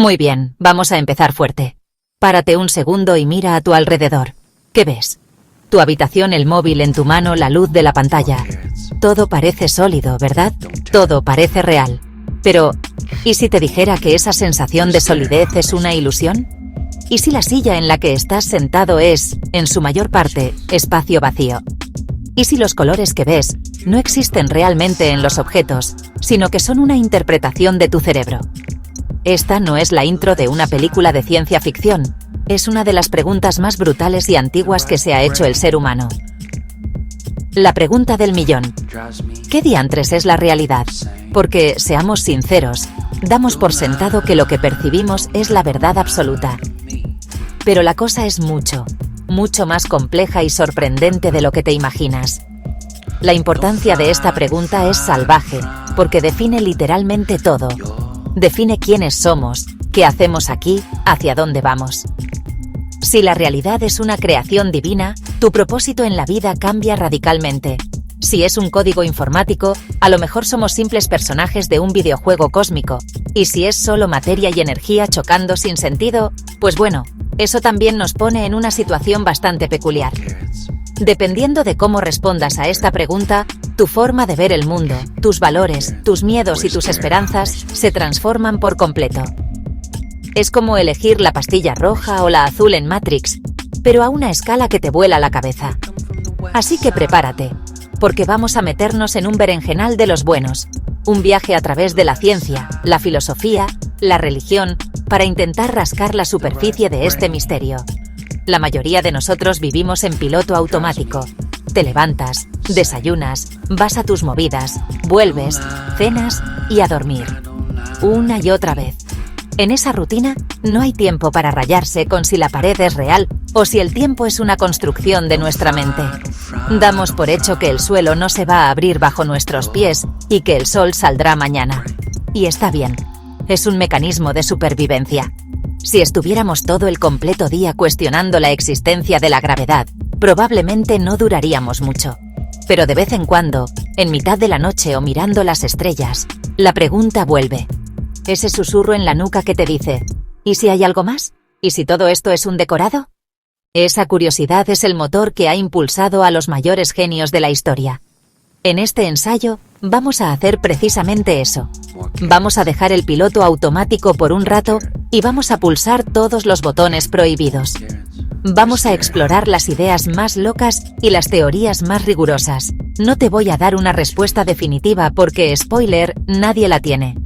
Muy bien, vamos a empezar fuerte. Párate un segundo y mira a tu alrededor. ¿Qué ves? Tu habitación, el móvil en tu mano, la luz de la pantalla. Todo parece sólido, ¿verdad? Todo parece real. Pero, ¿y si te dijera que esa sensación de solidez es una ilusión? ¿Y si la silla en la que estás sentado es, en su mayor parte, espacio vacío? ¿Y si los colores que ves no existen realmente en los objetos, sino que son una interpretación de tu cerebro? Esta no es la intro de una película de ciencia ficción. Es una de las preguntas más brutales y antiguas que se ha hecho el ser humano. La pregunta del millón. ¿Qué diantres es la realidad? Porque, seamos sinceros, damos por sentado que lo que percibimos es la verdad absoluta. Pero la cosa es mucho más compleja y sorprendente de lo que te imaginas. La importancia de esta pregunta es salvaje, porque define literalmente todo. Define quiénes somos, qué hacemos aquí, hacia dónde vamos. Si la realidad es una creación divina, tu propósito en la vida cambia radicalmente. Si es un código informático, a lo mejor somos simples personajes de un videojuego cósmico. Y si es solo materia y energía chocando sin sentido, pues bueno, eso también nos pone en una situación bastante peculiar. Dependiendo de cómo respondas a esta pregunta, tu forma de ver el mundo, tus valores, tus miedos y tus esperanzas se transforman por completo. Es como elegir la pastilla roja o la azul en Matrix, pero a una escala que te vuela la cabeza. Así que prepárate, porque vamos a meternos en un berenjenal de los buenos, un viaje a través de la ciencia, la filosofía, la religión, para intentar rascar la superficie de este misterio. La mayoría de nosotros vivimos en piloto automático. Te levantas, desayunas, vas a tus movidas, vuelves, cenas y a dormir. Una y otra vez. En esa rutina, no hay tiempo para rayarse con si la pared es real o si el tiempo es una construcción de nuestra mente. Damos por hecho que el suelo no se va a abrir bajo nuestros pies y que el sol saldrá mañana. Y está bien. Es un mecanismo de supervivencia. Si estuviéramos todo el completo día cuestionando la existencia de la gravedad, probablemente no duraríamos mucho. Pero de vez en cuando, en mitad de la noche o mirando las estrellas, la pregunta vuelve. Ese susurro en la nuca que te dice, ¿y si hay algo más? ¿Y si todo esto es un decorado? Esa curiosidad es el motor que ha impulsado a los mayores genios de la historia. En este ensayo, vamos a hacer precisamente eso. Vamos a dejar el piloto automático por un rato y vamos a pulsar todos los botones prohibidos. Vamos a explorar las ideas más locas y las teorías más rigurosas. No te voy a dar una respuesta definitiva porque, spoiler, nadie la tiene.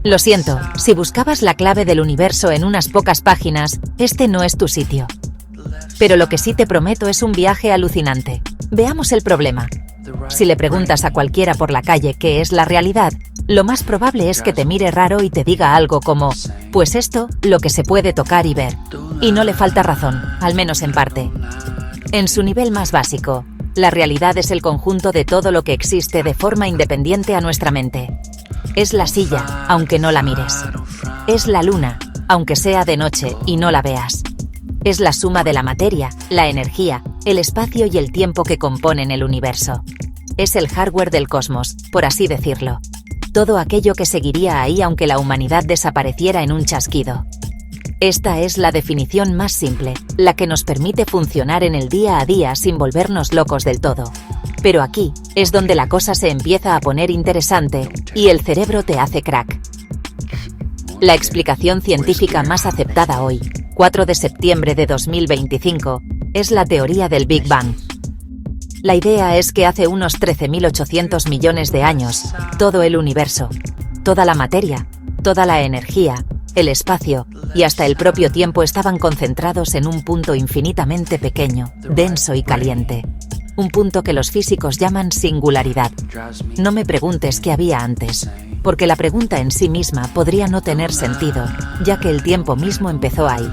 Lo siento, si buscabas la clave del universo en unas pocas páginas, este no es tu sitio. Pero lo que sí te prometo es un viaje alucinante. Veamos el problema. Si le preguntas a cualquiera por la calle qué es la realidad, lo más probable es que te mire raro y te diga algo como, pues esto, lo que se puede tocar y ver. Y no le falta razón, al menos en parte. En su nivel más básico, la realidad es el conjunto de todo lo que existe de forma independiente a nuestra mente. Es la silla, aunque no la mires. Es la luna, aunque sea de noche y no la veas. Es la suma de la materia, la energía, el espacio y el tiempo que componen el universo. Es el hardware del cosmos, por así decirlo. Todo aquello que seguiría ahí aunque la humanidad desapareciera en un chasquido. Esta es la definición más simple, la que nos permite funcionar en el día a día sin volvernos locos del todo. Pero aquí es donde la cosa se empieza a poner interesante y el cerebro te hace crack. La explicación científica más aceptada hoy, 4 de septiembre de 2025, es la teoría del Big Bang. La idea es que hace unos 13.800 millones de años, todo el universo, toda la materia, toda la energía, el espacio y hasta el propio tiempo estaban concentrados en un punto infinitamente pequeño, denso y caliente. Un punto que los físicos llaman singularidad. No me preguntes qué había antes, porque la pregunta en sí misma podría no tener sentido, ya que el tiempo mismo empezó ahí.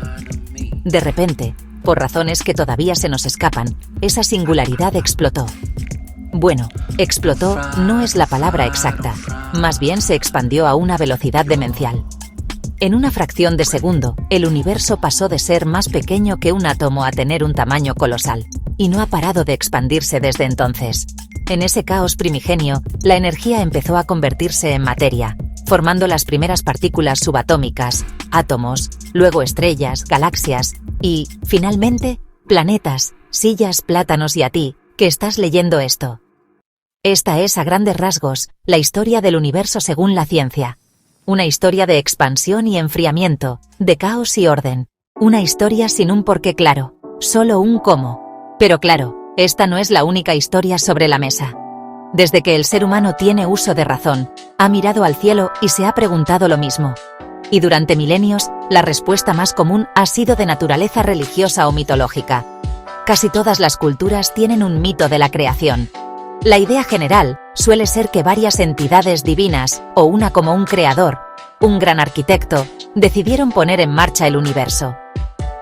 De repente, por razones que todavía se nos escapan, esa singularidad explotó. Bueno, explotó no es la palabra exacta, más bien se expandió a una velocidad demencial. En una fracción de segundo, el universo pasó de ser más pequeño que un átomo a tener un tamaño colosal, y no ha parado de expandirse desde entonces. En ese caos primigenio, la energía empezó a convertirse en materia, formando las primeras partículas subatómicas, átomos, luego estrellas, galaxias y, finalmente, planetas, sillas, plátanos y a ti, que estás leyendo esto. Esta es, a grandes rasgos, la historia del universo según la ciencia. Una historia de expansión y enfriamiento, de caos y orden. Una historia sin un porqué claro, solo un cómo. Pero claro, esta no es la única historia sobre la mesa. Desde que el ser humano tiene uso de razón, ha mirado al cielo y se ha preguntado lo mismo. Y durante milenios, la respuesta más común ha sido de naturaleza religiosa o mitológica. Casi todas las culturas tienen un mito de la creación. La idea general suele ser que varias entidades divinas, o una como un creador, un gran arquitecto, decidieron poner en marcha el universo.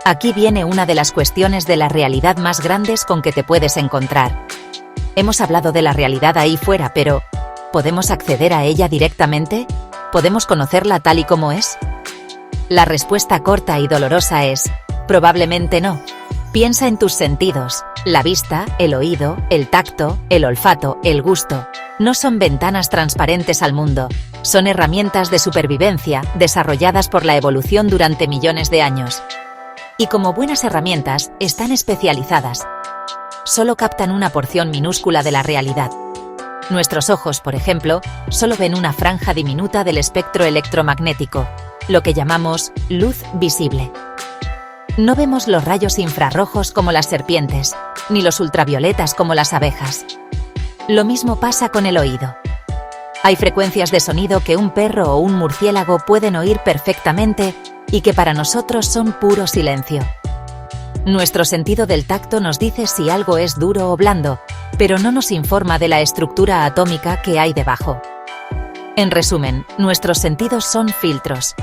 Aquí viene una de las cuestiones de la realidad más grandes con que te puedes encontrar. Hemos hablado de la realidad ahí fuera, pero ¿podemos acceder a ella directamente? ¿Podemos conocerla tal y como es? La respuesta corta y dolorosa es, probablemente no. Piensa en tus sentidos. La vista, el oído, el tacto, el olfato, el gusto. No son ventanas transparentes al mundo. Son herramientas de supervivencia desarrolladas por la evolución durante millones de años. Y como buenas herramientas, están especializadas. Solo captan una porción minúscula de la realidad. Nuestros ojos, por ejemplo, solo ven una franja diminuta del espectro electromagnético, lo que llamamos luz visible. No vemos los rayos infrarrojos como las serpientes, ni los ultravioletas como las abejas. Lo mismo pasa con el oído. Hay frecuencias de sonido que un perro o un murciélago pueden oír perfectamente y que para nosotros son puro silencio. Nuestro sentido del tacto nos dice si algo es duro o blando, pero no nos informa de la estructura atómica que hay debajo. En resumen, nuestros sentidos son filtros.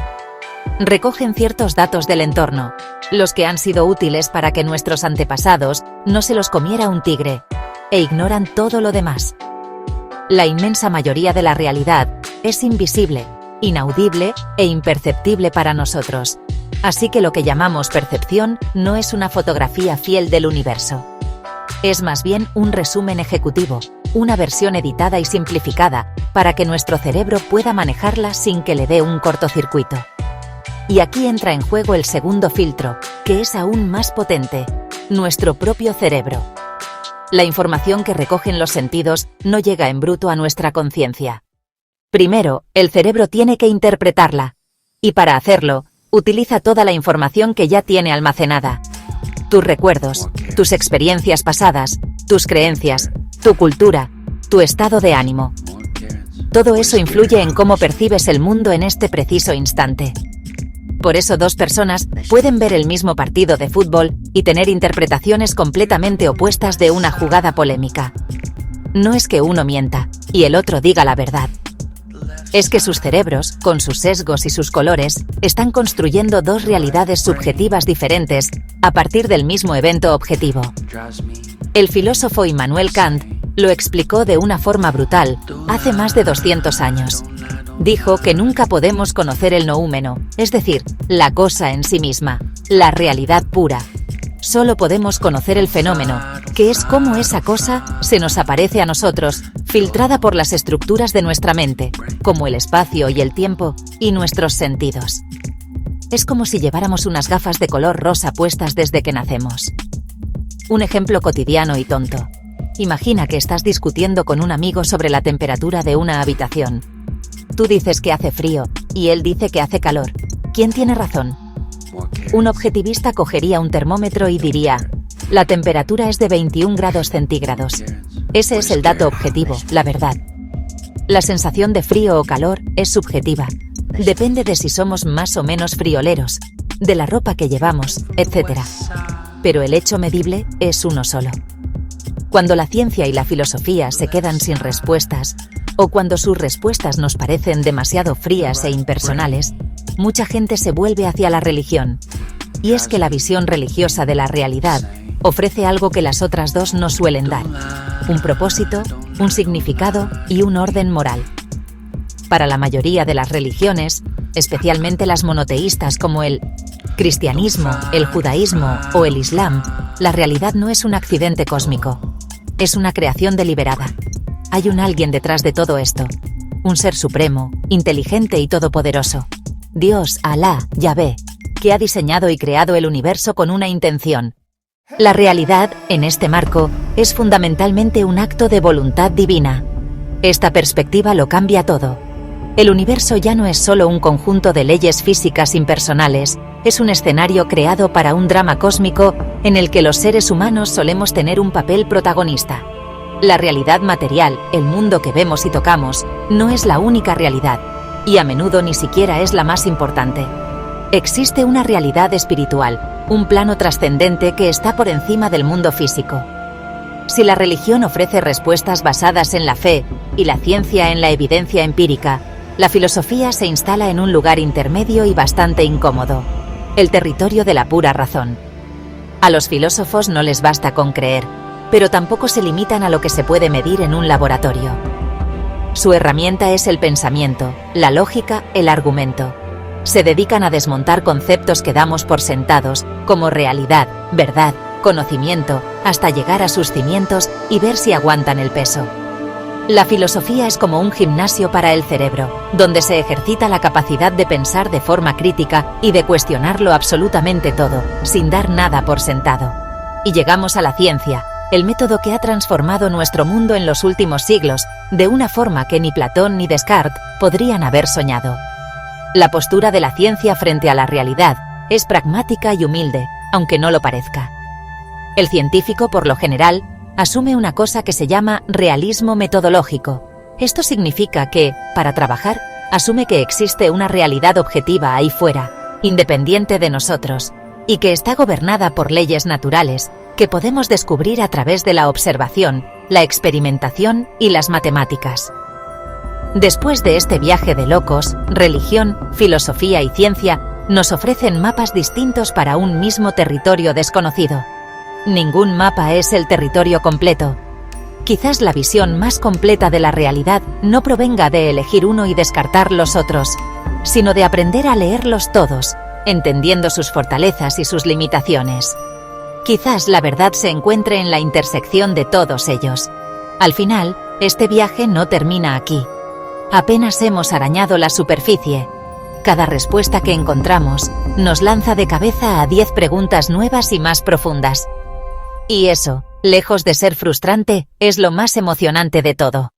Recogen ciertos datos del entorno, los que han sido útiles para que nuestros antepasados no se los comiera un tigre, e ignoran todo lo demás. La inmensa mayoría de la realidad es invisible, inaudible e imperceptible para nosotros. Así que lo que llamamos percepción no es una fotografía fiel del universo. Es más bien un resumen ejecutivo, una versión editada y simplificada, para que nuestro cerebro pueda manejarla sin que le dé un cortocircuito. Y aquí entra en juego el segundo filtro, que es aún más potente, nuestro propio cerebro. La información que recogen los sentidos no llega en bruto a nuestra conciencia. Primero, el cerebro tiene que interpretarla. Y para hacerlo, utiliza toda la información que ya tiene almacenada. Tus recuerdos, tus experiencias pasadas, tus creencias, tu cultura, tu estado de ánimo. Todo eso influye en cómo percibes el mundo en este preciso instante. Por eso dos personas pueden ver el mismo partido de fútbol y tener interpretaciones completamente opuestas de una jugada polémica. No es que uno mienta y el otro diga la verdad. Es que sus cerebros, con sus sesgos y sus colores, están construyendo dos realidades subjetivas diferentes a partir del mismo evento objetivo. El filósofo Immanuel Kant lo explicó de una forma brutal hace más de 200 años. Dijo que nunca podemos conocer el noúmeno, es decir, la cosa en sí misma, la realidad pura. Solo podemos conocer el fenómeno, que es cómo esa cosa se nos aparece a nosotros, filtrada por las estructuras de nuestra mente, como el espacio y el tiempo, y nuestros sentidos. Es como si lleváramos unas gafas de color rosa puestas desde que nacemos. Un ejemplo cotidiano y tonto. Imagina que estás discutiendo con un amigo sobre la temperatura de una habitación. Tú dices que hace frío, y él dice que hace calor. ¿Quién tiene razón? Un objetivista cogería un termómetro y diría, la temperatura es de 21 grados centígrados. Ese es el dato objetivo, la verdad. La sensación de frío o calor es subjetiva. Depende de si somos más o menos frioleros, de la ropa que llevamos, etc. Pero el hecho medible es uno solo. Cuando la ciencia y la filosofía se quedan sin respuestas, o cuando sus respuestas nos parecen demasiado frías e impersonales, mucha gente se vuelve hacia la religión. Y es que la visión religiosa de la realidad ofrece algo que las otras dos no suelen dar: un propósito, un significado y un orden moral. Para la mayoría de las religiones, especialmente las monoteístas como el cristianismo, el judaísmo o el islam, la realidad no es un accidente cósmico. Es una creación deliberada. hay un alguien detrás de todo esto. Un ser supremo, inteligente y todopoderoso. Dios, Alá, Yahvé, que ha diseñado y creado el universo con una intención. La realidad, en este marco, es fundamentalmente un acto de voluntad divina. Esta perspectiva lo cambia todo. El universo ya no es solo un conjunto de leyes físicas impersonales, es un escenario creado para un drama cósmico en el que los seres humanos solemos tener un papel protagonista. La realidad material, el mundo que vemos y tocamos, no es la única realidad, y a menudo ni siquiera es la más importante. Existe una realidad espiritual, un plano trascendente que está por encima del mundo físico. Si la religión ofrece respuestas basadas en la fe y la ciencia en la evidencia empírica, la filosofía se instala en un lugar intermedio y bastante incómodo, el territorio de la pura razón. A los filósofos no les basta con creer, pero tampoco se limitan a lo que se puede medir en un laboratorio. Su herramienta es el pensamiento, la lógica, el argumento. Se dedican a desmontar conceptos que damos por sentados, como realidad, verdad, conocimiento, hasta llegar a sus cimientos y ver si aguantan el peso. La filosofía es como un gimnasio para el cerebro, donde se ejercita la capacidad de pensar de forma crítica y de cuestionarlo absolutamente todo, sin dar nada por sentado. Y llegamos a la ciencia, el método que ha transformado nuestro mundo en los últimos siglos, de una forma que ni Platón ni Descartes podrían haber soñado. La postura de la ciencia frente a la realidad es pragmática y humilde, aunque no lo parezca. El científico, por lo general, asume una cosa que se llama realismo metodológico. Esto significa que, para trabajar, asume que existe una realidad objetiva ahí fuera, independiente de nosotros, y que está gobernada por leyes naturales que podemos descubrir a través de la observación, la experimentación y las matemáticas. Después de este viaje de locos, religión, filosofía y ciencia nos ofrecen mapas distintos para un mismo territorio desconocido. Ningún mapa es el territorio completo. Quizás la visión más completa de la realidad no provenga de elegir uno y descartar los otros, sino de aprender a leerlos todos, entendiendo sus fortalezas y sus limitaciones. Quizás la verdad se encuentre en la intersección de todos ellos. Al final, este viaje no termina aquí. Apenas hemos arañado la superficie. Cada respuesta que encontramos nos lanza de cabeza a 10 preguntas nuevas y más profundas. Y eso, lejos de ser frustrante, es lo más emocionante de todo.